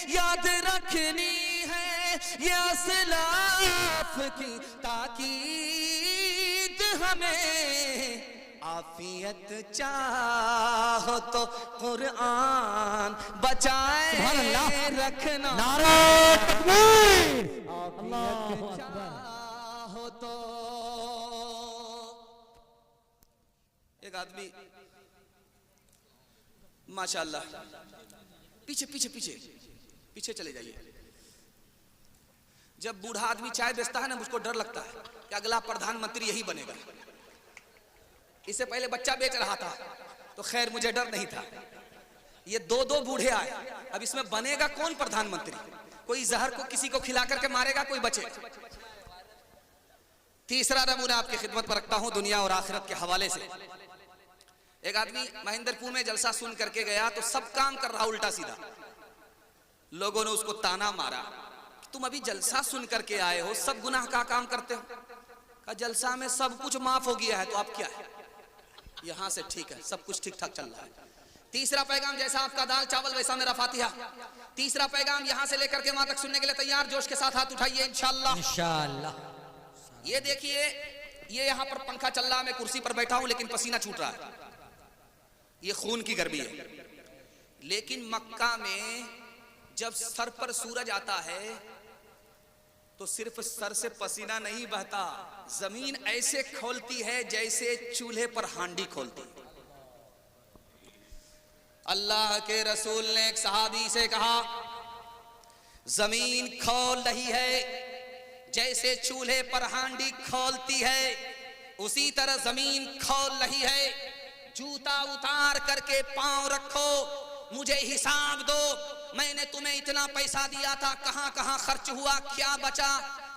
याद रखनी है ये असलाफ की ताकीद हमें। आफियत चाहो तो कुरान बचाए रखना। नारा तकबीर, आफियत चाहो तो। एक आदमी माशाअल्लाह, पीछे पीछे पीछे पीछे चले जाइए। जब बूढ़ा आदमी चाय बेचता है ना, मुझको डर लगता है कि अगला प्रधानमंत्री यही बनेगा। इससे पहले बच्चा बेच रहा था तो खैर मुझे डर नहीं था। ये दो दो बूढ़े आए, अब इसमें बनेगा कौन प्रधानमंत्री? कोई जहर को किसी को खिला करके मारेगा, कोई बचे। तीसरा नमूना आपकी खिदमत पर रखता हूं दुनिया और आखिरत के हवाले से। एक आदमी महेंद्रपुर में जलसा सुन करके गया तो सब काम कर रहा उल्टा सीधा। लोगों ने उसको ताना मारा, तुम अभी जलसा सुन करके आए हो, सब गुनाह का काम करते हो। कहा जलसा में सब कुछ माफ हो गया है तो अब क्या है, यहां से ठीक है, सब कुछ ठीक ठाक चल रहा है। तीसरा पैगाम, जैसा आपका दाल चावल वैसा मेरा फातिहा। तीसरा पैगाम यहां से लेकर के वहां तक सुनने के लिए तैयार? जोश के साथ हाथ उठाइए इंशाअल्लाह। इंशाअल्लाह। ये देखिए, ये यहां पर पंखा चल रहा है, मैं कुर्सी पर बैठा हूं लेकिन पसीना छूट रहा है, ये खून की गर्मी है। लेकिन मक्का में जब सर पर सूरज आता है तो सिर्फ सर से पसीना नहीं बहता, जमीन ऐसे खोलती है जैसे चूल्हे पर हांडी खोलती। अल्लाह के रसूल ने एक सहाबी से कहा, जमीन खोल रही है जैसे चूल्हे पर हांडी खोलती है, उसी तरह जमीन खोल रही है। जूता उतार करके पांव रखो, मुझे हिसाब दो, मैंने तुम्हें इतना पैसा दिया था, कहां कहां खर्च हुआ, क्या बचा,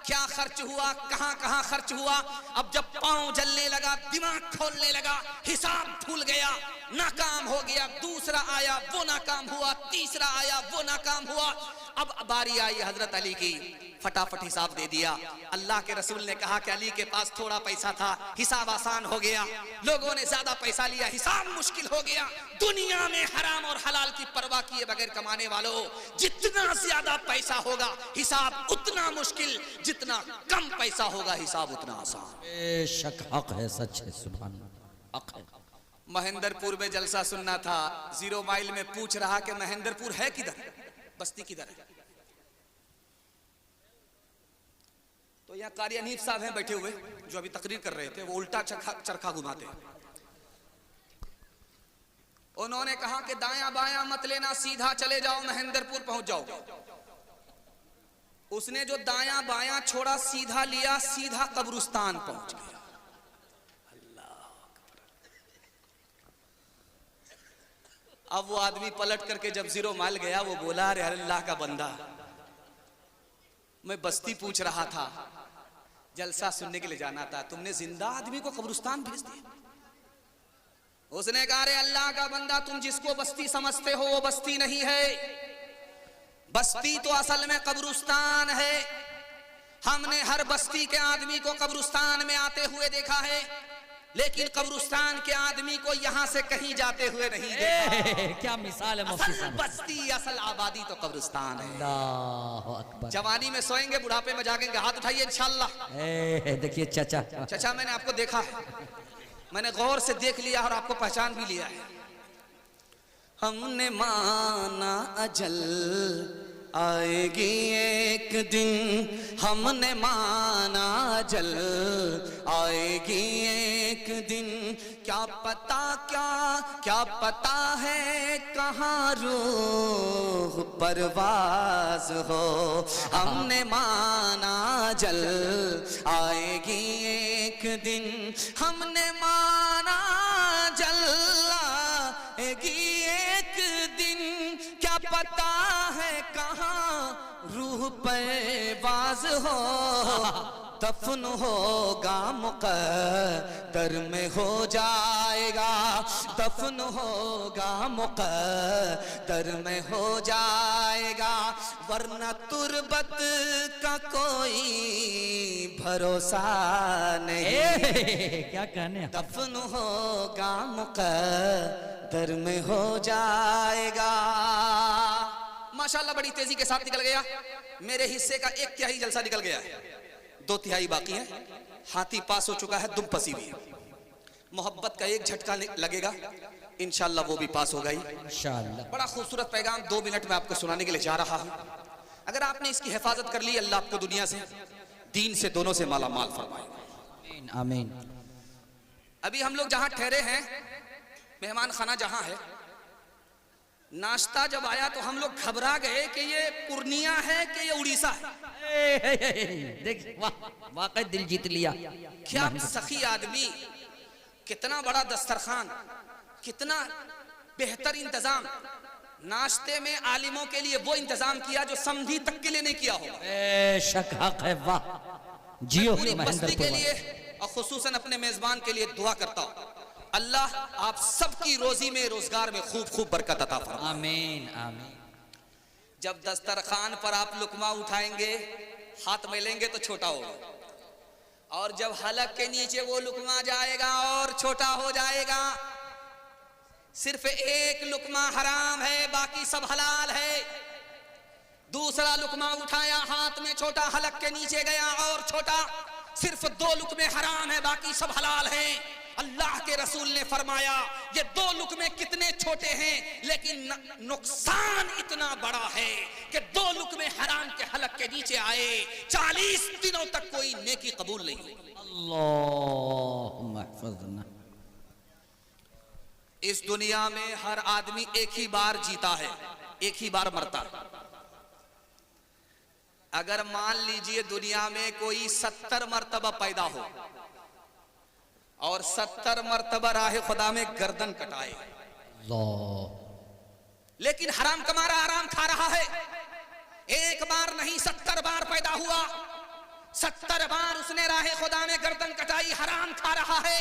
क्या खर्च हुआ, कहां कहां खर्च हुआ। अब जब पांव जलने लगा, दिमाग खोलने लगा, हिसाब भूल गया, नाकाम हो गया। दूसरा आया वो नाकाम हुआ, तीसरा आया वो नाकाम हुआ। अब बारी आई हजरत अली की, फटाफट हिसाब दे दिया। अल्लाह के रसूल ने कहा कि अली के पास थोड़ा पैसा था, हिसाब आसान हो गया। लोगों ने ज्यादा पैसा लिया, हिसाब मुश्किल हो गया। दुनिया में हराम और हलाल की परवाह किए बगैर कमाने वालों, जितना ज्यादा पैसा होगा हिसाब उतना मुश्किल, जितना कम पैसा होगा हिसाब उतना आसान। बेशक हक है, सच है, सुभान अल्लाह, हक है। महेंद्रपुर में जलसा सुनना था, 0 माइल में पूछ रहा कि महेंद्रपुर है किधर, बस्ती किधर है। तो यहाँ कारी अनीफ साहब हैं बैठे हुए जो अभी तकरीर कर रहे थे, वो उल्टा चरखा घुमाते हैं। उन्होंने कहा कि दायां बायां मत लेना, सीधा चले जाओ, महेंद्रपुर पहुंच जाओगे। उसने जो दायां बायां छोड़ा, सीधा लिया, सीधा कब्रिस्तान पहुंच गया। अब वो आदमी पलट करके जब 0 माइल गया, वो बोला, अरे अल्लाह का बंदा, मैं बस्ती पूछ रहा था, जलसा सुनने के लिए जाना था, तुमने जिंदा आदमी को कब्रिस्तान भेज दिया। उसने कहा, अरे अल्लाह का बंदा, तुम जिसको बस्ती समझते हो वो बस्ती नहीं है, बस्ती तो असल में कब्रिस्तान है। हमने हर बस्ती के आदमी को कब्रिस्तान में आते हुए देखा है, लेकिन कब्रिस्तान के आदमी को यहां से कहीं जाते हुए नहीं देखा। क्या मिसाल है, असल बस्ती, असल आबादी तो कब्रिस्तान है। अल्लाहु अकबर। जवानी में सोएंगे, बुढ़ापे में जागेंगे, हाथ उठाइए इंशाअल्लाह। देखिए चाचा, चाचा मैंने आपको देखा है, मैंने गौर से देख लिया और आपको पहचान भी लिया है। हमने माना अजल आएगी एक दिन, हमने माना अजल आएगी एक दिन, क्या पता क्या पता है कहाँ रूह परवाज हो। हमने माना अजल आएगी एक दिन, हमने माना अजल आएगी एक दिन, क्या पता है कहाँ रूह परवाज हो। दफन होगा मुक़द्दर में हो जाएगा, दफन होगा मुक़द्दर में हो जाएगा, वरना तुरबत का कोई भरोसा नहीं। क्या कहने, दफन होगा मुक़द्दर में हो जाएगा। माशाल्लाह बड़ी तेजी के साथ निकल गया। मेरे हिस्से का 1/3 जलसा निकल गया है, 2/3 बाकी है। हाथी पास हो चुका है, दुम पसी भी है। मोहब्बत का एक झटका लगेगा, इंशाल्लाह वो भी पास होगा ही इंशाल्लाह। बड़ा खूबसूरत पैगाम 2 मिनट में आपको सुनाने के लिए जा रहा हूं। अगर आपने इसकी हिफाजत कर ली, अल्लाह आपको दुनिया से, दीन से, दोनों से माला माल फरमाएगा। आमीन आमीन। अभी हम लोग जहां ठहरे हैं, मेहमान खाना जहां है, नाश्ता जब आया तो हम लोग घबरा गए कि ये पूर्णिया है कि ये उड़ीसा है। देख वाकई दिल जीत लिया। क्या सखी आदमी, कितना बड़ा दस्तरखान, कितना बेहतर इंतजाम। नाश्ते में आलिमों के लिए वो इंतजाम किया जो समधी तक के लिए नहीं किया हो। बेशक हक है, वाह जियो पूरी बस्ती के महेंद्रपुर। लिए और खुसूसन अपने मेजबान के लिए दुआ करता हूं, अल्लाह आप सबकी रोजी में, रोजगार में खूब खूब बरकत अता फरमाए। आमीन आमीन। जब दस्तरखान पर आप लुकमा उठाएंगे, हाथ में लेंगे तो छोटा होगा, और जब हलक के नीचे वो लुकमा जाएगा और छोटा हो जाएगा। सिर्फ एक लुकमा हराम है, बाकी सब हलाल है। दूसरा लुकमा उठाया, हाथ में छोटा, हलक के नीचे गया और छोटा। सिर्फ 2 लुकमे हराम है, बाकी सब हलाल हैं। अल्लाह के रसूल ने फरमाया, ये 2 लुकमे कितने छोटे हैं, लेकिन नुकसान इतना बड़ा है कि 2 लुकमे हराम के हलक के नीचे आए, 40 दिनों तक कोई नेकी कबूल नहीं हुई। अल्लाहुम्मा हफ़्ज़ना। इस दुनिया में हर आदमी एक ही बार जीता है, एक ही बार मरता है। अगर मान लीजिए दुनिया में कोई 70 मर्तबा पैदा हो और 70 मर्तबा राह खुदा में गर्दन कटाए, लेकिन हराम कमा रहा, हराम खा रहा है। एक बार नहीं, 70 बार पैदा हुआ, 70 बार उसने राह खुदा में गर्दन कटाई, हराम खा रहा है।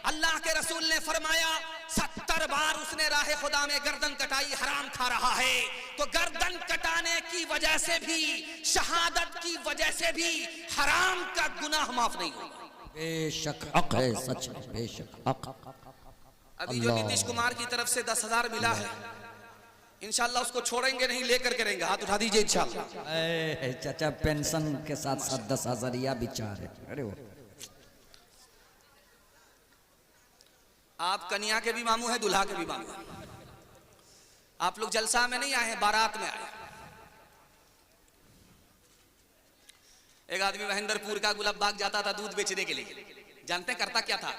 अल्लाह के रसूल ने फरमाया, 70 बार उसने राह खुदा में गर्दन कटाई, हराम खा रहा है। तो गर्दन कटाने की वजह से भी, शहादत की वजह से भी हराम का गुनाह माफ नहीं होगा। बेशक हक है, सच है, बेशक हक। अभी जो नीतीश कुमार की तरफ से 10,000 मिला है, इंशाल्लाह उसको छोड़ेंगे नहीं, लेकर के रहेंगे। हाथ उठा दीजिए इंशाल्लाह। चाचा पेंशन के साथ साथ 10,000 विचार है। अरे वो आप कन्या के भी मामू है, दुल्हा के भी मामू है। आप लोग जलसा में नहीं आए हैं, बारात में आए। एक आदमी महेंद्रपुर का गुलाब बाग जाता था दूध बेचने के लिए। जानते हैं करता क्या था?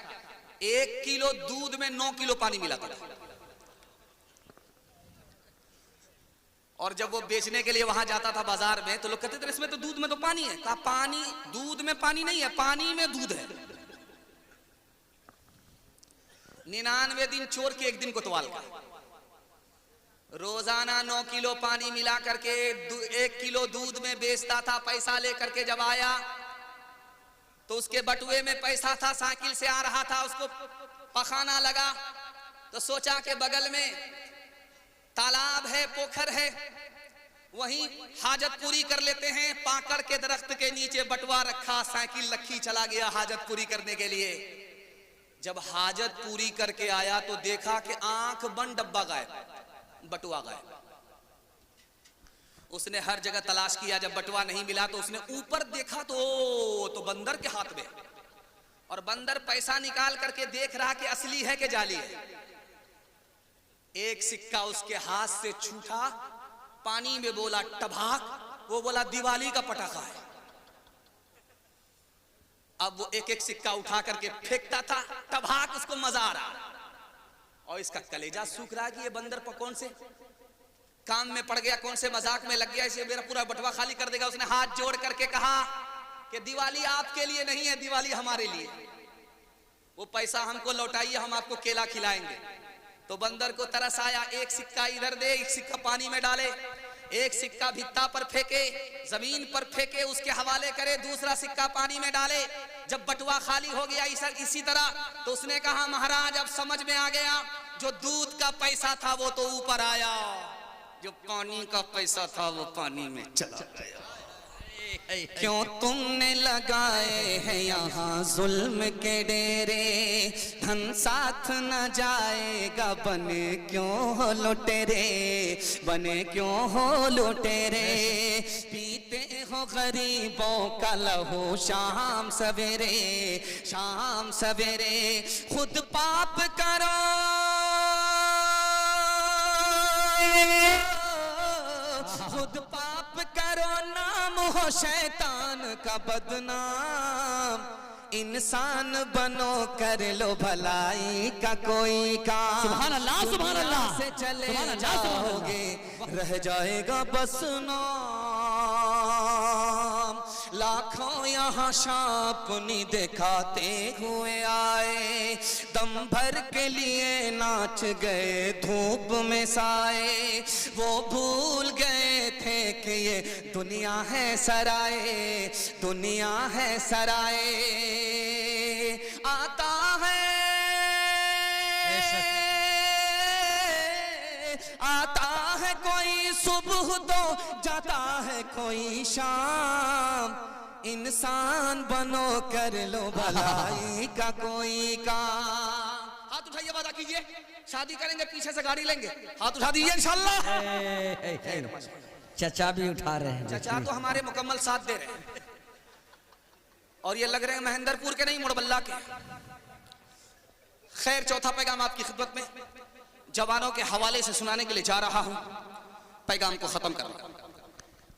1 किलो दूध में 9 किलो पानी मिलाता था। और जब वो बेचने के लिए वहां जाता था बाजार में, तो लोग कहते थे इसमें तो दूध में तो पानी है। कहा पानी, दूध में पानी नहीं है, पानी में दूध है। 99 दिन चोर के 1 दिन कोतवाल का। रोजाना 9 किलो पानी मिला करके 1 किलो दूध में बेचता था। पैसा लेकर के जब आया तो उसके बटुए में पैसा था, साइकिल से आ रहा था, उसको पखाना लगा तो सोचा कि बगल में तालाब है, पोखर है, वहीं हाजत पूरी कर लेते हैं। पाकड़ के दरख्त के नीचे बटुआ रखा, साइकिल रखी, चला गया हाजत पूरी करने के लिए। जब हाजत पूरी करके आया तो देखा कि आंख बंद, डब्बा गायब, बटुआ गायब। उसने हर जगह तलाश किया, जब बटुआ नहीं मिला तो उसने ऊपर देखा तो बंदर के हाथ में। और बंदर पैसा निकाल करके देख रहा कि असली है कि जाली है। एक सिक्का उसके हाथ से छूटा, पानी में बोला टभाक, वो बोला दिवाली का पटाखा है। अब वो एक एक सिक्का उठा करके फेंकता था, टभाक, उसको मजा आ रहा। और इसका कलेजा सूख रहा कि ये बंदर पर कौन से काम में पड़ गया, कौन से मजाक में लग गया, इसे मेरा पूरा बटवा खाली कर देगा। उसने हाथ जोड़ करके कहा कि दिवाली आपके लिए नहीं है, दिवाली हमारे लिए। वो पैसा हमको लौटाइए, हम आपको केला खिलाएंगे। तो बंदर को तरस आया, एक सिक्का इधर दे, एक सिक्का पानी में डाले, एक सिक्का भित्ता पर फेंके, जमीन पर फेंके, उसके हवाले करे, दूसरा सिक्का पानी में डाले। जब बटुआ खाली हो गया इसी तरह, तो उसने कहा महाराज अब समझ में आ गया, जो दूध का पैसा था वो तो ऊपर आया, जो पानी का पैसा था वो पानी में चला गया। क्यों तुमने लगाए हैं यहाँ जुल्म के डेरे, धन साथ न जाएगा बने क्यों हो लुटेरे, बने क्यों हो लुटेरे। पीते हो गरीबों का लहू शाम सवेरे, शाम सवेरे। खुद पाप करो, खुद पाप करो, नाम हो शैतान का बदनाम। इंसान बनो कर लो भलाई का कोई काम। सुभान अल्लाह, सुभान अल्लाह से चले जाओगे रह जाएगा बस नाम। लाखों यहाँ शापनी दिखाते हुए आए, दम भर के लिए नाच गए धूप में साए। वो भूल गए थे कि ये दुनिया है सराय, दुनिया है सराय। आता है, आता है कोई सुबह तो जाता है कोई शाम। इंसान बनो कर लो भलाई का कोई काम। हाथ उठाइए, वादा कीजिए शादी करेंगे, पीछे से गाड़ी लेंगे। हाथ उठा दीजिए इंशाल्लाह। चचा भी उठा रहे हैं। चचा तो हमारे मुकम्मल साथ दे रहे हैं, और ये लग रहे हैं महेंद्रपुर के नहीं, मुड़बल्ला के। खैर, चौथा पैगाम आपकी खिदमत में जवानों के हवाले से सुनाने के लिए जा रहा हूं। पैगाम को खत्म कर रहा हूं।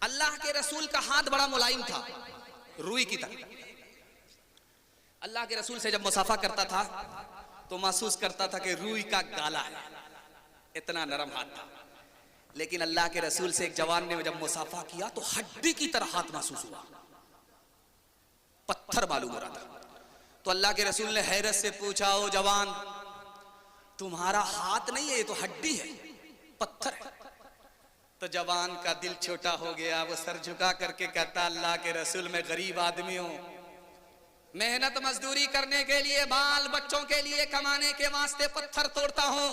अल्लाह के रसूल का हाथ बड़ा मुलायम था, रुई की तरह। अल्लाह के रसूल से जब मुसाफा करता था तो महसूस करता था कि रुई का गाला है, इतना नरम हाथ था। लेकिन अल्लाह के रसूल से एक जवान ने जब मुसाफा किया तो हड्डी की तरह हाथ महसूस हुआ, पत्थर मालूम हो रहा था। तो अल्लाह के रसूल ने हैरत से पूछा, ओ जवान, तुम्हारा हाथ नहीं है, ये तो हड्डी है, पत्थर है। तो जवान का दिल छोटा हो गया, वो सर झुका करके कहता, अल्लाह के रसूल, मैं गरीब आदमी हूं, मेहनत मजदूरी करने के लिए, बाल बच्चों के लिए कमाने के वास्ते पत्थर तोड़ता हूं,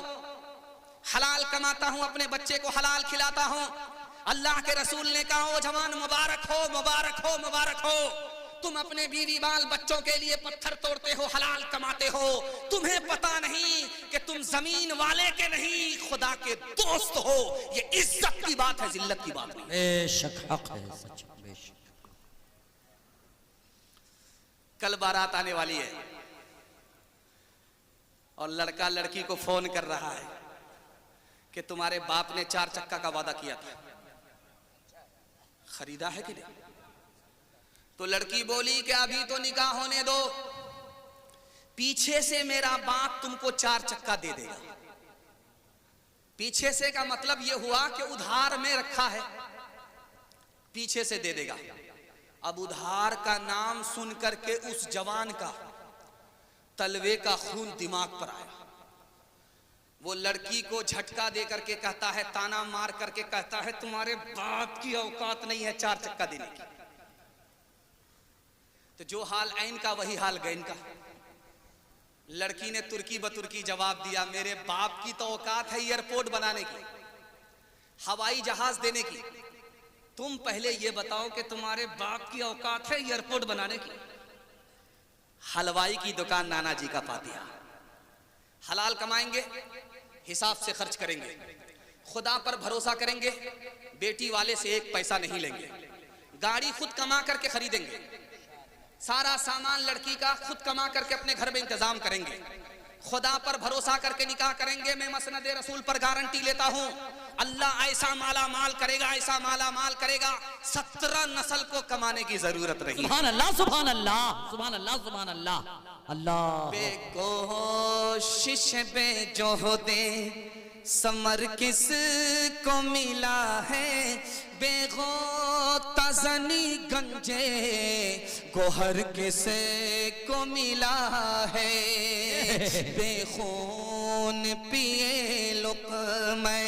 हलाल कमाता हूं, अपने बच्चे को हलाल खिलाता हूं। अल्लाह के रसूल ने कहा, ओ जवान, मुबारक हो, मुबारक हो, मुबारक हो, तुम अपने बीवी बाल बच्चों के लिए पत्थर तोड़ते हो, हलाल कमाते हो। तुम्हें पता नहीं कि तुम जमीन वाले के नहीं, खुदा के दोस्त हो। ये इज्जत की बात है, जिल्लत की बात नहीं। बेशक हक है, सच बेशक। कल बारात आने वाली है और लड़का लड़की को फोन कर रहा है कि तुम्हारे बाप ने 4 चक्का का वादा किया था, खरीदा है कि नहीं? तो लड़की बोली कि अभी तो निकाह होने दो, पीछे से मेरा बाप तुमको 4 चक्का दे देगा। पीछे से का मतलब यह हुआ कि उधार में रखा है, पीछे से दे देगा। अब उधार का नाम सुन करके उस जवान का तलवे का खून दिमाग पर आया। वो लड़की को झटका दे करके कहता है, ताना मार करके कहता है, तुम्हारे बाप की औकात नहीं है 4 चक्का देने की। तो जो हाल ऐन का वही हाल गैन का। लड़की ने तुर्की बतुर्की जवाब दिया, मेरे बाप की तो औकात है एयरपोर्ट बनाने की, हवाई जहाज देने की। तुम पहले ये बताओ कि तुम्हारे बाप की औकात है एयरपोर्ट बनाने की? हलवाई की दुकान नाना जी का पातिया। हलाल कमाएंगे, हिसाब से खर्च करेंगे, खुदा पर भरोसा करेंगे, बेटी वाले से 1 पैसा नहीं लेंगे, गाड़ी खुद कमा करके खरीदेंगे, सारा सामान लड़की का खुद कमा करके अपने घर में इंतजाम करेंगे, खुदा पर भरोसा करके निकाह करेंगे। मैं मसनद रसूल पर गारंटी लेता हूं, अल्लाह ऐसा माला माल करेगा, ऐसा माला माल करेगा, 17 नस्ल को कमाने की जरूरत नहीं। सुभान अल्लाह, सुभान अल्लाह, सुभान अल्लाह, सुभान अल्लाह। अल्लाह बेकोशिश बेजोहदे समर किस को मिला है, बेगोता ज़नी गंजे गोहर किस को मिला है, बेखून पिए लुक़्मे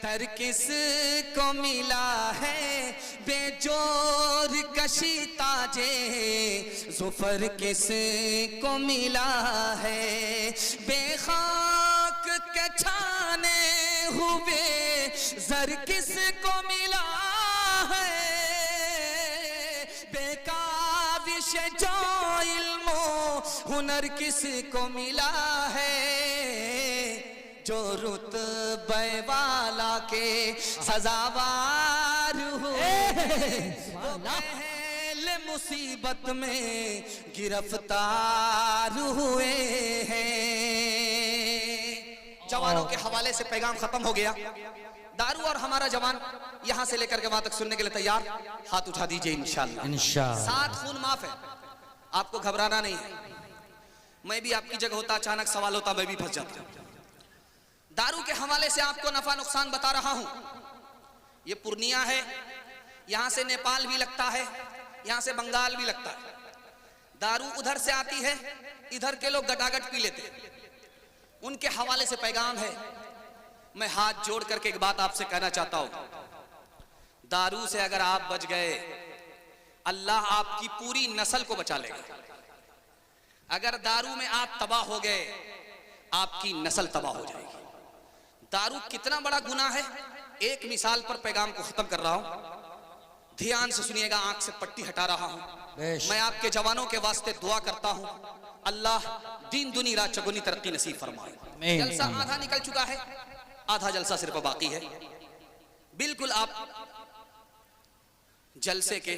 तर किस को मिला है, बेजोर कशी ताजे ज़ुफ़र किस को मिला है, बेखाक के छाने हुए ज़र किस को मिला है, बेकाविश जो इल्मो हुनर किसको मिला है, जो रुतबे वाला के सजावार हुए, वो पहले मुसीबत में गिरफ्तार हुए हैं। जवानों के हवाले से पैगाम खत्म हो गया। दारू और हमारा जवान यहां से लेकर के वहां तक सुनने के लिए तैयार? हाथ उठा दीजिए इंशाल्लाह। इंशाल्लाह। 7 खून माफ है, आपको घबराना नहीं है। मैं भी आपकी जगह होता, अचानक सवाल होता, मैं भी फंस जाता। दारू के हवाले से आपको नफा नुकसान बता रहा हूं। ये पूर्णिया है, यहां से नेपाल भी लगता है, यहां से बंगाल भी लगता है। दारू उधर से आती है, इधर के लोग गटागट पी लेते हैं। उनके हवाले से पैगाम है। मैं हाथ जोड़ करके एक बात आपसे कहना चाहता हूं, दारू से अगर आप बच गए, अल्लाह आपकी पूरी नस्ल को बचा लेगा। अगर दारू में आप तबाह हो गए, आपकी नस्ल तबाह हो जाएगी। दारू कितना बड़ा गुनाह है, एक मिसाल पर पैगाम को खत्म कर रहा हूं, ध्यान से सुनिएगा। आंख से पट्टी हटा रहा हूं। मैं आपके जवानों के वास्ते दुआ करता हूं, अल्लाह दिन दुनी रात चौगुनी तरक्की नसीब फरमाए। जलसा आधा निकल चुका है, आधा जलसा सिर्फ बाकी है। बिल्कुल आप जलसे के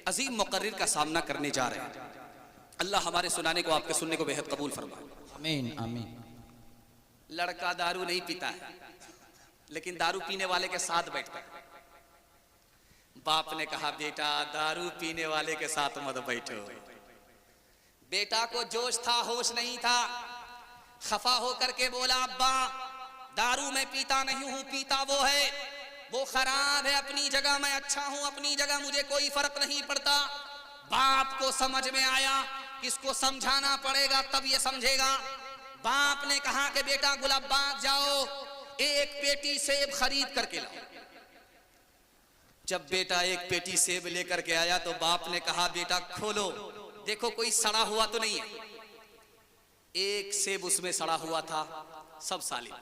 अजीम मुकर्रिर का सामना करने जा रहे हैं। अल्लाह हमारे सुनाने को, आपके सुनने को बेहद कबूल फरमाए। आमीन आमीन। लड़का दारू नहीं पीता है, लेकिन दारू पीने वाले के साथ बैठता है। बाप ने कहा, बेटा दारू पीने वाले के साथ मत बैठो। बेटा को जोश था, होश नहीं था, खफा होकर के बोला, अब्बा दारू मैं पीता नहीं हूं, पीता वो है, वो खराब है अपनी जगह, मैं अच्छा हूं अपनी जगह, मुझे कोई फर्क नहीं पड़ता। बाप को समझ में आया, इसको समझाना पड़ेगा तब ये समझेगा। बाप ने कहा कि बेटा गुलाबबाग जाओ, एक पेटी सेब खरीद करके लाओ। जब बेटा एक पेटी सेब लेकर के आया तो बाप ने कहा, बेटा खोलो, देखो कोई सड़ा हुआ तो नहीं है। एक सेब उसमें सड़ा हुआ था, सब सालिम।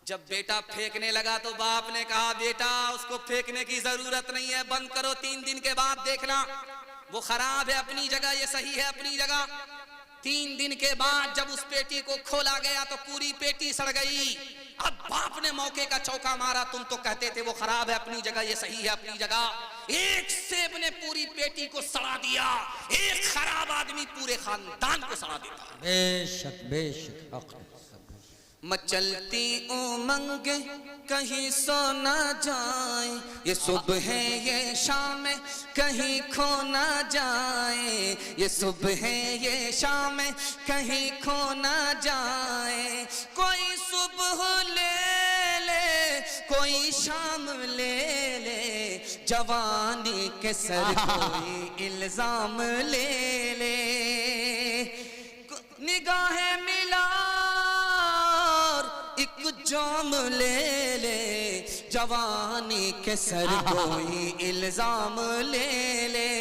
जब बेटा फेंकने लगा तो बाप ने कहा, बेटा उसको फेंकने की जरूरत नहीं है, बंद करो, 3 दिन के बाद देखना, वो खराब है अपनी जगह, ये सही है अपनी जगह। 3 दिन के बाद जब उस पेटी को खोला गया तो पूरी पेटी सड़ गई। अब बाप ने मौके का चौका मारा, तुम तो कहते थे वो खराब है अपनी जगह, ये सही है अपनी जगह। एक सेब ने पूरी पेटी को सड़ा दिया। एक खराब आदमी पूरे खानदान को सड़ा देता है। बेशक बेशक हक है। मचलती उमंग कहीं सो ना जाए, ये सुबह है ये शाम कहीं खो ना जाए, ये सुबह है ये शाम कहीं खो ना जाए। कोई सुबह ले ले, कोई शाम ले ले, जवानी के सर कोई इल्जाम ले ले। निगाहें मिला एक जाम ले ले, जवानी के सर कोई इल्जाम ले ले।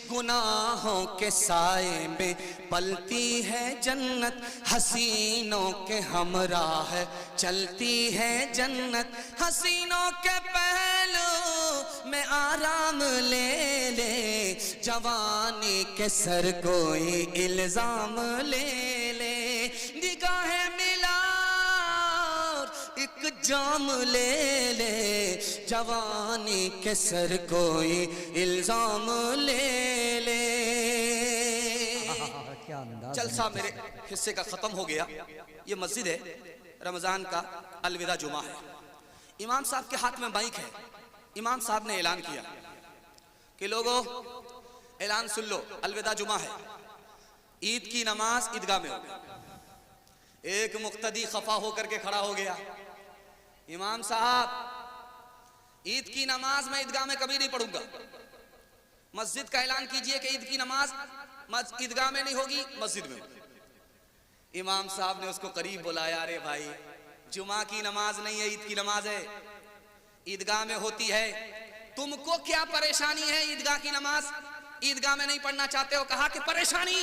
गुनाहों के साए में पलती है जन्नत, हसीनों के हमराह चलती है जन्नत। हसीनों के पहलू में आराम ले ले, जवानी के सर कोई इल्जाम ले ले। निगाहें मिला एक जाम ले ले, जवानी के सर कोई इल्जाम ले ले। जलसा मेरे हिस्से का खत्म हो गया। ये मस्जिद है, रमजान का अलविदा जुमा है। इमाम साहब के हाथ में माइक है। इमाम साहब ने ऐलान किया कि लोगों ऐलान सुन लो, अलविदा जुमा है, ईद की नमाज ईदगाह में होगी। एक मुक्तदी खफा होकर के खड़ा हो गया, इमाम साहब ईद की नमाज मैं ईदगाह में कभी नहीं पढ़ूंगा, मस्जिद का ऐलान कीजिए कि ईद की नमाज ईदगाह में नहीं होगी, मस्जिद में। इमाम साहब ने उसको करीब बुलाया, अरे भाई जुमा की नमाज नहीं है, ईद की नमाज है, ईदगाह में होती है, तुमको क्या परेशानी है ईदगाह की नमाज ईदगाह में नहीं पढ़ना चाहते हो? कहा कि परेशानी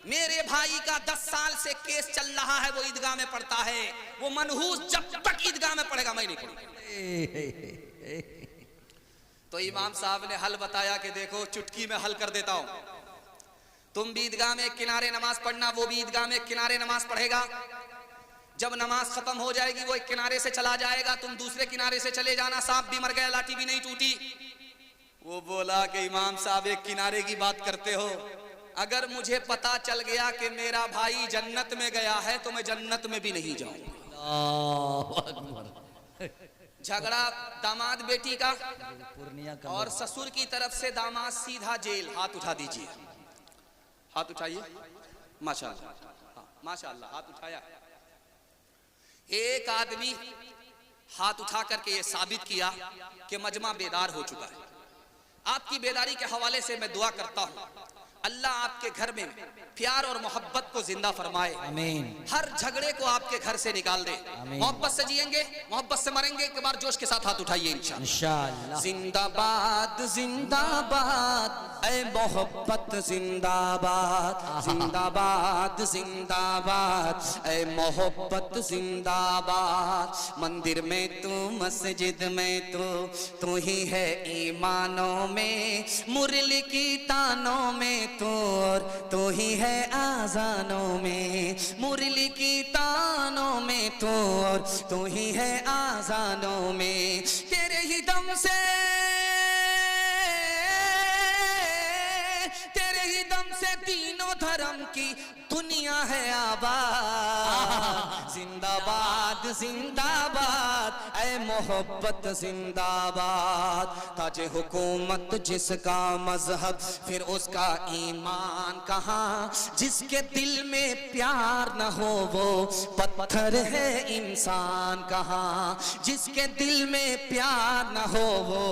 मेरे भाई का 10 साल से केस चल रहा है, वो ईदगाह में पढ़ता है, वो मनहूस जब तक ईदगाह में पढ़ेगा मैं नहीं पढ़ूंगा। तो इमाम साहब ने हल बताया कि देखो चुटकी में हल कर देता हूं, तुम भी ईदगाह में किनारे नमाज पढ़ना, वो भी ईदगाह में किनारे नमाज पढ़ेगा। जब नमाज खत्म हो जाएगी वो एक किनारे से चला जाएगा, तुम दूसरे किनारे से चले जाना, सांप भी मर गया लाठी भी नहीं टूटी। वो बोला कि इमाम साहब एक किनारे की बात करते हो, अगर मुझे पता चल गया कि मेरा भाई जन्नत में गया है तो मैं जन्नत में भी नहीं जाऊंगा। झगड़ा दामाद बेटी का और ससुर की तरफ से दामाद सीधा जेल। हाथ उठा दीजिए, हाथ उठाइए, माशाअल्लाह, माशाअल्लाह, हाथ उठाया। एक आदमी हाथ उठा करके ये साबित किया कि मजमा बेदार हो चुका है। आपकी बेदारी के हवाले से मैं दुआ करता हूं, अल्लाह आपके घर में प्यार और मोहब्बत को जिंदा फरमाए, आमीन। हर झगड़े को आपके घर से निकाल दे, मोहब्बत से जिएंगे, मोहब्बत से मरेंगे। एक बार जोश के साथ हाथ उठाइए इंशाअल्लाह। जिंदाबाद जिंदाबाद ऐ मोहब्बत जिंदाबाद, जिंदाबाद जिंदाबाद ऐ मोहब्बत जिंदाबाद। मंदिर में तू, मस्जिद में तू ही है ईमानों में, मुरली की तानों में तू ही है आजानों में, मुरली की तानों में तू ही है आजानों में। तेरे ही दम से, तेरे ही दम से तीनों धर्म की दुनिया है आबाद। जिंदाबाद जिंदाबाद ऐ मोहब्बत जिंदाबाद। ताजे हुकूमत जिसका मजहब फिर उसका ईमान कहाँ, जिसके दिल में प्यार न हो वो पत्थर है इंसान कहाँ, जिसके दिल में प्यार न हो वो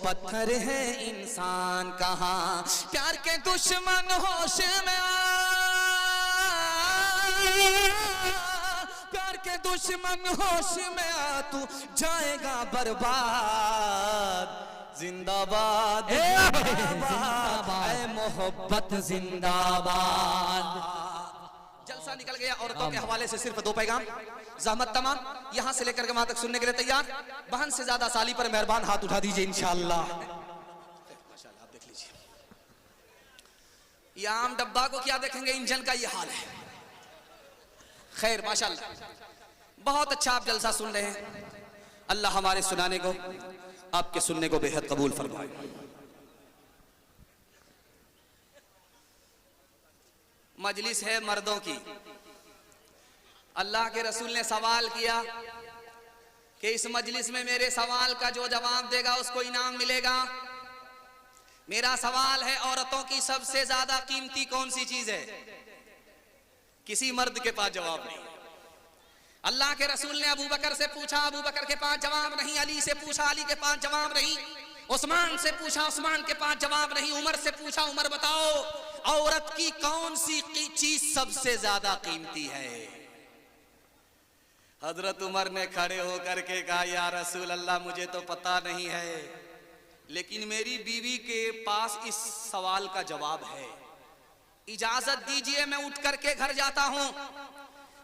पत्थर है इंसान कहाँ। प्यार के दुश्मन होश में प्यार के दुश्मन होश में आ, तू जाएगा बर्बाद। जिंदाबाद जिंदाबाद मोहब्बत जिंदाबाद। जलसा निकल गया। औरतों के हवाले से सिर्फ दो पैगाम, ज़हमत तमाम, यहां से लेकर के वहां तक सुनने के लिए तैयार। बहन से ज्यादा साली पर मेहरबान हाथ उठा दीजिए इंशाअल्लाह। माशाअल्लाह, आप देख लीजिए, ये आम डब्बा को क्या देखेंगे, इंजन का ये हाल है। खैर माशाअल्लाह, बहुत अच्छा आप जलसा सुन रहे हैं। अल्लाह हमारे सुनाने को, आपके सुनने को बेहद कबूल फरमाए। मजलिस है मर्दों की। अल्लाह के रसूल ने सवाल किया कि इस मजलिस में मेरे सवाल का जो जवाब देगा उसको इनाम मिलेगा। मेरा सवाल है, औरतों की सबसे ज्यादा कीमती कौन सी चीज है? किसी मर्द के पास जवाब नहीं। अल्लाह के रसूल ने अबू बकर से पूछा, अबू बकर के पास जवाब नहीं। अली से पूछा, अली के पास जवाब नहीं। उस्मान से पूछा, उस्मान के पास जवाब नहीं। उमर से पूछा, उमर बताओ औरत की कौन सी चीज सबसे ज्यादा कीमती है? हजरत उमर ने खड़े होकर के कहा, या रसूल अल्लाह मुझे तो पता नहीं है, लेकिन मेरी बीवी के पास इस सवाल का जवाब है। इजाजत दीजिए, मैं उठ करके घर जाता हूं,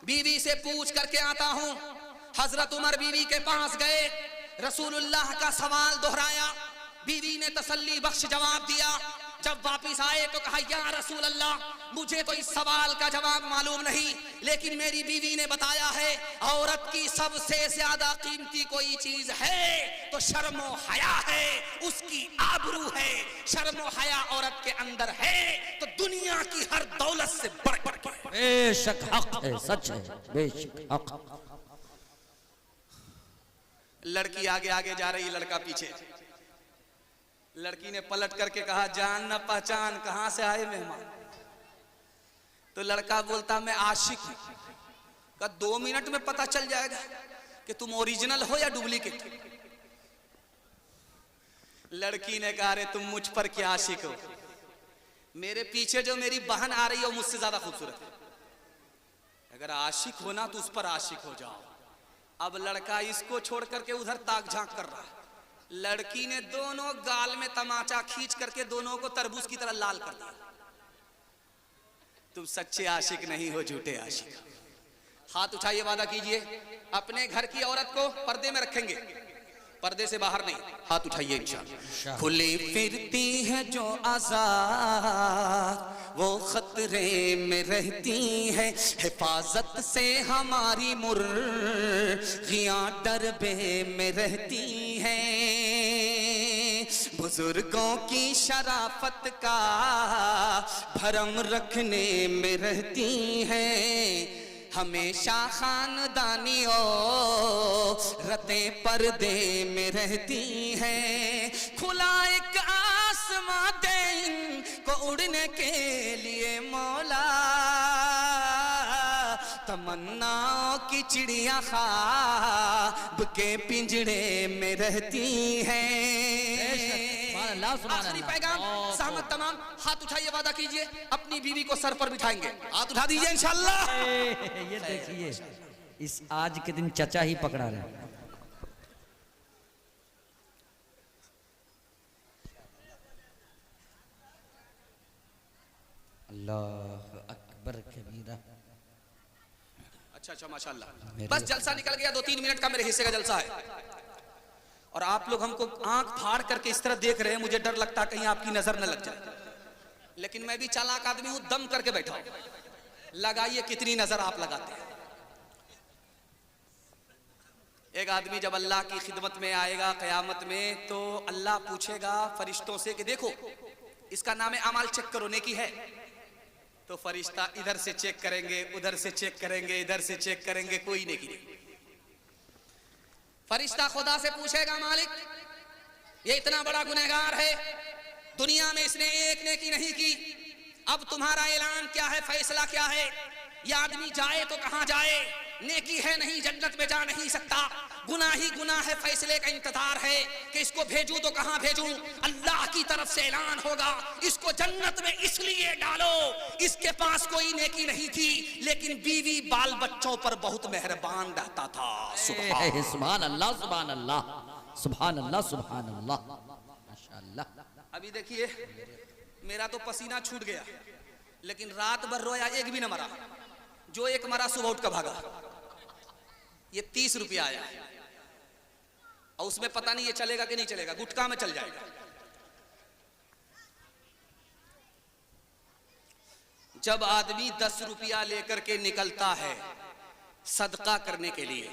बीवी से पूछ करके आता हूं। हजरत उमर बीवी के पास गए, रसूलुल्लाह का सवाल दोहराया, बीवी ने तसल्ली बख्श जवाब दिया। जब वापिस आए तो कहा, या रसूल अल्लाह मुझे तो इस सवाल का जवाब मालूम नहीं, लेकिन मेरी बीवी ने बताया है औरत की सबसे ज्यादा कीमती कोई चीज है तो शर्मो हया है, उसकी आबरू है। शर्मो हया औरत के अंदर है तो दुनिया की हर दौलत से बढ़ बढ़ के। बेशक हक है, सच है, बेशक हक। लड़की आगे आगे जा रही, लड़का पीछे। लड़की ने पलट करके कहा, जान न पहचान, कहां से आए मेहमान? तो लड़का बोलता, मैं आशिक हूं। का 2 मिनट में पता चल जाएगा कि तुम ओरिजिनल हो या डुप्लीकेट। लड़की ने कहा, अरे तुम मुझ पर क्या आशिक हो? मेरे पीछे जो मेरी बहन आ रही है वो मुझसे ज्यादा खूबसूरत है। अगर आशिक हो ना तो उस पर आशिक हो जाओ। अब लड़का इसको छोड़ करके उधर ताक झांक कर रहा है। लड़की ने दोनों गाल में तमाचा खींच करके दोनों को तरबूज की तरह लाल कर दिया। तुम सच्चे आशिक नहीं हो, झूठे आशिक। हाथ उठाइए, वादा कीजिए अपने घर की औरत को पर्दे में रखेंगे, पर्दे से बाहर नहीं, हाथ उठाइए इंशाअल्लाह। खुली फिरती है जो आजाद वो खतरे में रहती है, हिफाजत से हमारी मुर्गियां डरबे में रहती हैं, बुजुर्गों की शराफत का भरम रखने में रहती हैं, हमेशा खानदानियों रतें पर्दे में रहती हैं, खुला एक आसमां दे इनको उड़ने के लिए मौला, तमन्नाओं की चिड़िया ख्वाब के पिंजड़े में रहती हैं। आखिरी पैगाम सहमत तमाम, हाथ उठाइए, वादा कीजिए अपनी बीवी को सर पर बिठाएंगे, हाथ उठा दीजिए इंशाअल्लाह। ये देखिए इस आज के दिन चचा ही पकड़ा रहे। अल्लाह अकबर कबीरा। अच्छा माशाल्लाह, बस जलसा निकल गया, 2-3 मिनट का मेरे हिस्से का जलसा है और आप लोग हमको आंख फाड़ करके इस तरह देख रहे हैं, मुझे डर लगता है कहीं आपकी नजर न लग जाए, लेकिन मैं भी चालाक आदमी हूं, दम करके बैठा हूं। लगाइए कितनी नजर आप लगाते हैं। एक आदमी जब अल्लाह की खिदमत में आएगा कयामत में, तो अल्लाह पूछेगा फरिश्तों से कि देखो इसका नाम अमाल चेक करो, नेकी है? तो फरिश्ता इधर से चेक करेंगे, उधर से चेक करेंगे, इधर से चेक करेंगे, कोई नेकी नहीं। फरिश्ता खुदा से पूछेगा मालिक ये इतना बड़ा गुनहगार है, दुनिया में इसने एक नेकी नहीं की, अब तुम्हारा ऐलान क्या है, फैसला क्या है? ये आदमी जाए तो कहां जाए? नेकी है नहीं, जन्नत में जा नहीं सकता, गुनाह ही गुनाह है, फैसले का इंतजार है कि इसको भेजूं तो कहां भेजूं? अल्लाह की तरफ से ऐलान होगा इसको जन्नत में इसलिए डालो इसके पास कोई नेकी नहीं थी, लेकिन बीवी बाल बच्चों पर बहुत मेहरबान रहता था। सुभान अल्लाह सुभान अल्लाह सुभान अल्लाह सुभान अल्लाह माशाअल्लाह। अभी देखिए मेरा तो पसीना छूट गया, लेकिन रात भर रोया, एक भी न मरा, जो एक मरा सुबह उठ कर भागा। ये 30 रुपया आया और उसमें पता नहीं ये चलेगा कि नहीं चलेगा, गुटखा में चल जाएगा। जब आदमी 10 रुपया लेकर के निकलता है सदका करने के लिए,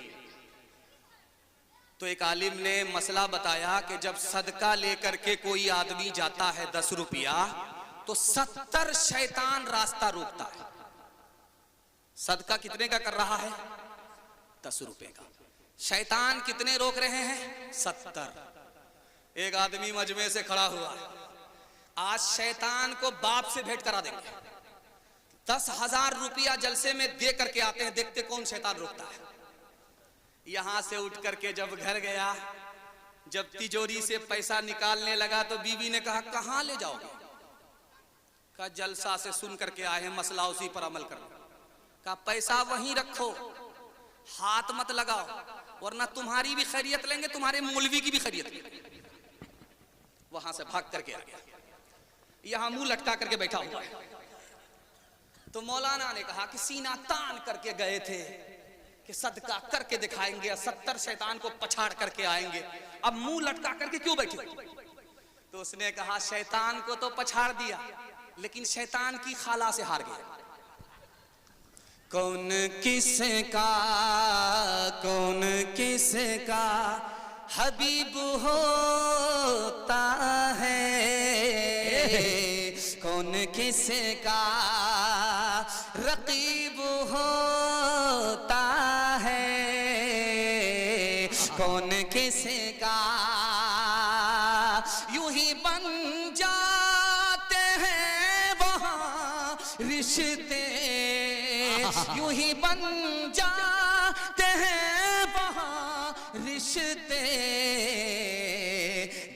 तो एक आलिम ने मसला बताया कि जब सदका लेकर के कोई आदमी जाता है 10 रुपया, तो 70 शैतान रास्ता रोकता है। सदका कितने का कर रहा है? 10 रुपए का। शैतान कितने रोक रहे हैं? 70। एक आदमी मजमे से खड़ा हुआ, आज शैतान को बाप से भेंट करा देंगे, 10,000 रुपया जलसे में दे करके आते हैं, देखते कौन शैतान रोकता है। यहां से उठ करके जब घर गया, जब तिजोरी से पैसा निकालने लगा तो बीवी ने कहा कहां ले जाओगे? कहा जलसा से सुन करके आए हैं, मसला उसी पर अमल करो। कहा पैसा वहीं रखो, हाथ मत लगाओ, वरना तुम्हारी भी खैरियत लेंगे, तुम्हारे मौलवी की भी खैरियत लेंगे। वहां से भाग करके आ गया, यहां मुंह लटका करके बैठा हुआ है। तो मौलाना ने कहा कि सीना तान करके गए थे कि सदका करके दिखाएंगे, 70 शैतान को पछाड़ करके आएंगे, अब मुंह लटका करके क्यों बैठे? तो उसने कहा शैतान को तो पछाड़ दिया, लेकिन शैतान की खाला से हार गया। कौन किसका हबीब होता है, कौन किसका रकीब होता है, कौन किसका यूं ही बन जाते हैं वहाँ रिश्ते, यूं ही बन जाते हैं वहाँ रिश्ते,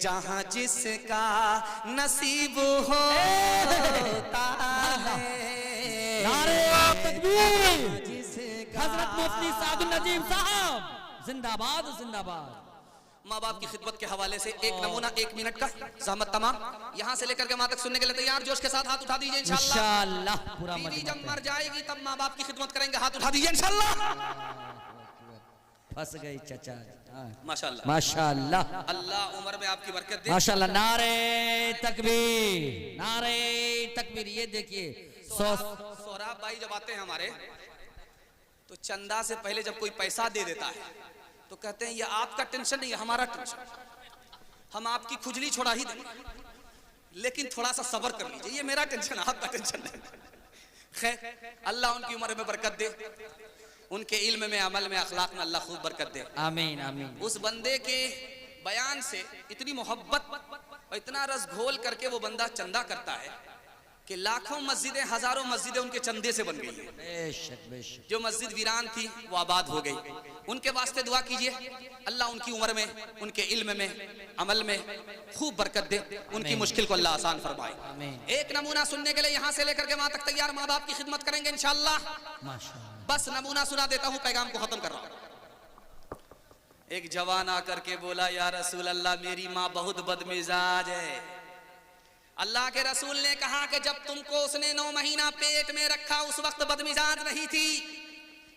जहाँ जिसका नसीब होता है। नारे तकबीर, हजरत मुफ्ती साद नजीम साहब जिंदाबाद जिंदाबाद। माँ बाप की खिदमत के हवाले से एक नमूना 1 मिनट का, सहमत तमाम? यहाँ से लेकर के माँ तक सुनने के लिए तैयार? जोश के साथ हाथ उठा दीजिए इंशाअल्लाह। पूरा बीवी जब मर जाएगी तब माँ बाप की खिदमत करेंगे, हाथ उठा दीजिए इंशाअल्लाह। फंस गई चचा। माशाल्लाह माशाल्लाह अल्लाह उम्र में आपकी बरकत दे। माशाल्लाह। नारे तकबीर, नारे तकबीर। ये देखिए सोहराब भाई जब आते हैं हमारे तो चंदा से पहले जब कोई पैसा दे देता है तो कहते हैं ये आपका टेंशन नहीं है, हमारा टेंशन। हम आपकी खुजली छोड़ा ही देंगे, लेकिन थोड़ा सा सब्र कर लीजिए, ये मेरा टेंशन, आपका टेंशन नहीं। खैर अल्लाह उनकी उम्र में बरकत दे, उनके इल्म में, अमल में, अखलाक में अल्लाह खूब बरकत दे। आमीन आमीन। उस बंदे के बयान से इतनी मोहब्बत और इतना रस घोल करके वो बंदा चंदा करता है कि लाखों मस्जिदें, हजारों मस्जिदें उनके चंदे से बन गई हैं। बेशक बेशक। जो मस्जिद वीरान थी वो आबाद हो गई। उनके वास्ते दुआ कीजिए, अल्लाह उनकी उम्र में, उनके इल्म में, अमल में खूब बरकत दे, उनकी मुश्किल को अल्लाह आसान फरमाए। एक नमूना सुनने के लिए यहाँ से लेकर के वहां तक तैयार माँ बाप की खिदमत करेंगे इंशाअल्लाह। माशाल्लाह। बस नमूना सुना देता हूँ, पैगाम को खत्म कर रहा हूँ। एक जवान आकर के बोला, या रसूल अल्लाह मेरी माँ बहुत बदमिजाज है। अल्लाह के रसूल ने कहा कि जब तुमको उसने 9 महीना पेट में रखा उस वक्त बदमिजाज नहीं थी।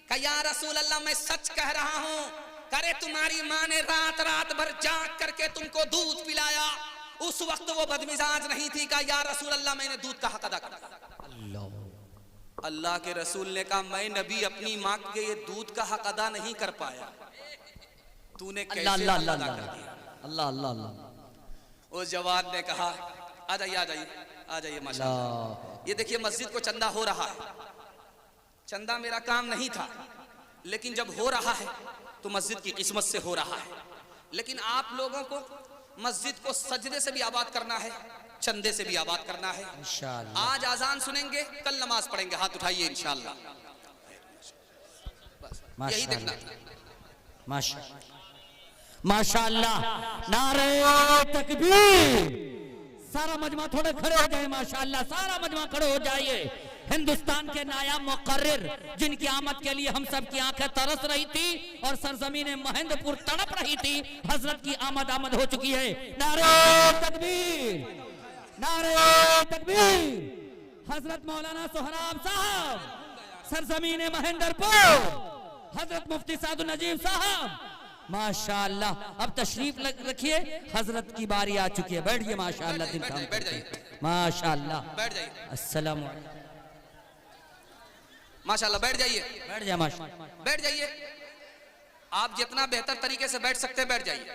कहा या रसूल अल्लाह मैं सच कह रहा हूँ। करे तुम्हारी माँ ने रात रात भर जाग करके तुमको दूध पिलाया, उस वक्त वो बदमिजाज नहीं थी। कहा या रसूल अल्लाह मैंने दूध का हक अदा कर दिया। अल्लाह के रसूल ने कहा मैं नबी अपनी माँ के ये दूध का हक अदा नहीं कर पाया, तूने कैसे अदा कर दिया? अल्लाह अल्लाह अल्लाह। उस जवान ने कहा आ जाइए आ जाइए आ जाइए माशाल्लाह। ये देखिए मस्जिद को चंदा हो रहा है। चंदा मेरा काम नहीं था, लेकिन जब हो रहा है तो मस्जिद की किस्मत से हो रहा है। लेकिन आप लोगों को मस्जिद को सजदे से भी आबाद करना है, चंदे से भी आबाद करना है इंशाअल्लाह। आज आजान सुनेंगे, कल नमाज पढ़ेंगे, हाथ उठाइए इंशाअल्लाह। यही देखना माशाअल्लाह। नारे तकबीर। सारा मजमा थोड़े खड़े हो जाए माशाअल्लाह, सारा मजमा खड़े हो जाइए। हिंदुस्तान के नायाब मुकर्रिर जिनकी आमद के लिए हम सब की आंखें तरस रही थी और सरजमीन महेंद्रपुर तड़प रही थी, हजरत की आमद हो चुकी है। नारे तकबीर, नारे तकबीर। हजरत मौलाना सोहराब साहब, सरजमीन महेंद्रपुर, हजरत मुफ्ती सादुल नजीब साहब, माशाअल्लाह। अब तशरीफ रखिए, हजरत की बारी आ चुकी है। बैठिए माशाअल्लाह, दिन काम माशाअल्लाह। बैठ जाइए अस्सलाम माशाअल्लाह। बैठ जाइए, बैठ जाए माशाअल्लाह, बैठ जाइए। आप जितना बेहतर तरीके से बैठ सकते बैठ जाइए।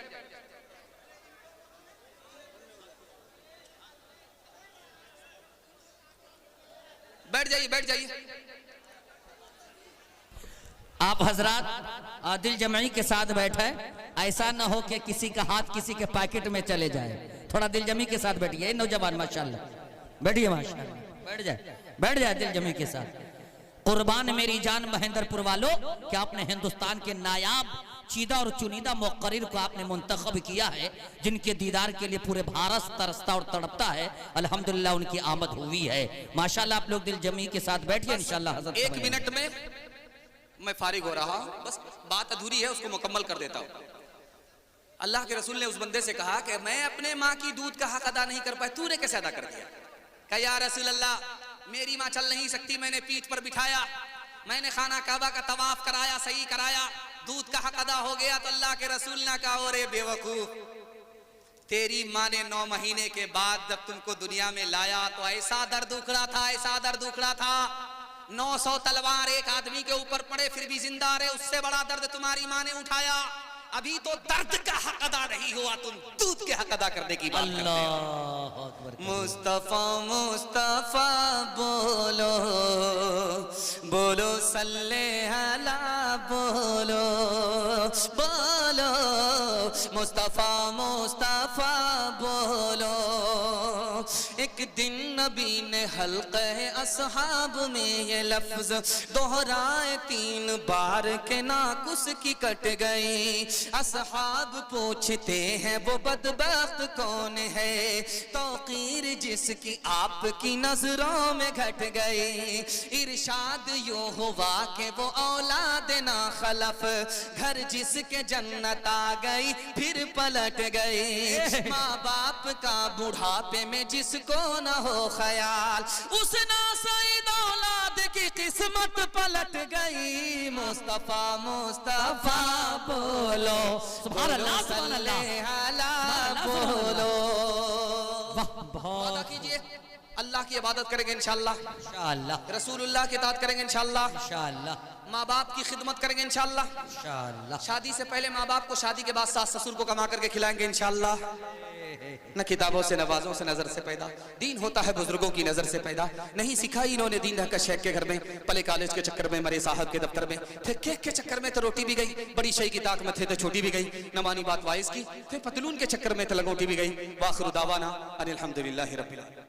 बैठ जाइए बैठ जाइए। आप हजरात दिल जमाई के साथ बैठे, ऐसा ना हो कि किसी का हाथ किसी के पैकेट में चले जाए। थोड़ा दिल जमी के साथ बैठिए नौजवान माशाअल्लाह, बैठिए माशाअल्लाह, बैठ जाए दिल जमी के साथ। कुर्बान मेरी जान महेंद्रपुर वालों, कि आपने हिंदुस्तान के नायाब चीदा और चुनीदा मुकर्रिर को आपने मुंतखब किया है, जिनके दीदार के लिए पूरे भारत तरसता और तड़पता है। अल्हम्दुलिल्लाह उनकी आमद हुई है माशाअल्लाह। आप लोग दिल जमी के साथ बैठिए इंशाअल्लाह। हजरत 1 मिनट में मैं फारिग हो रहा हूं, बस बात अधूरी है उसको मुकम्मल कर देता हूं। अल्लाह के रसूल ने उस बंदे से कहा कि मैं अपने माँ की दूध का हक अदा नहीं कर पाया, तूने कैसे अदा कर दिया? कहा या रसूल अल्लाह मेरी माँ चल नहीं सकती, मैंने पीठ पर बिठाया, मैंने खाना काबा का तवाफ कराया, सही कराया, दूध का हक अदा हो गया। तो अल्लाह के रसूल ने कहा ओरे बेवकूफ, तेरी माँ ने 9 महीने के बाद जब तुमको दुनिया में लाया तो ऐसा दर्द उखड़ा था, ऐसा दर्द उखड़ा था, 900 तलवार एक आदमी के ऊपर पड़े फिर भी जिंदा रहे, उससे बड़ा दर्द तुम्हारी माँ ने उठाया। अभी तो दर्द का हक अदा नहीं हुआ, तुम दूध के हक अदा करने की बात करते हो। मुस्तफा मुस्तफा बोलो बोलो सल्ले अला बोलो बोलो मुस्तफा मुस्तफा बोलो। एक दिन नबी ने हल्क़े असहाब में ये लफ्ज दोहराए 3 बार के नाकुस की कट गई। असहाब पूछते हैं वो बदबख्त कौन है, तौकीर जिसकी आपकी नजरों में घट गई। इरशाद यूं हुआ कि वो औलाद ना खलफ, घर जिसके जन्नत आ गई फिर पलट गई। माँ बाप का बुढ़ापे में जिसको न हो ख्याल, उस नासईद औलाद की किस्मत पलट गई। मुस्तफा मुस्तफा बोलो, सुभान अल्लाह, सुभान अल्लाह, बोलो। बहुत वादा कीजिए अल्लाह की इबादत करेंगे इंशाअल्लाह, इंशाअल्लाह, रसूलुल्लाह की इताअत करेंगे इंशाअल्लाह, इंशाअल्लाह, माँ बाप की खिदमत करेंगे इंशाअल्लाह, इंशाअल्लाह। शादी से पहले माँ बाप को, शादी के बाद सास ससुर को कमा करके खिलाएंगे इंशाअल्लाह। न किताबों से नवाजों से नजर से पैदा, दीन होता है बुजुर्गों की नजर से पैदा। नहीं सिखाई इन्होंने दीन रहकर शेख के घर में, पले कॉलेज के चक्कर में, मरे साहब के दफ्तर में थे, केक के चक्कर में तो रोटी भी गई, बड़ी शई की ताक में थे तो छोटी भी गई, न मानी बात वाइस की, फिर पतलून के चक्कर में तो लंगोटी भी गई। वाखिर दावाना अनिल हम्दुलिल्लाहि रब्बिल आलमीन।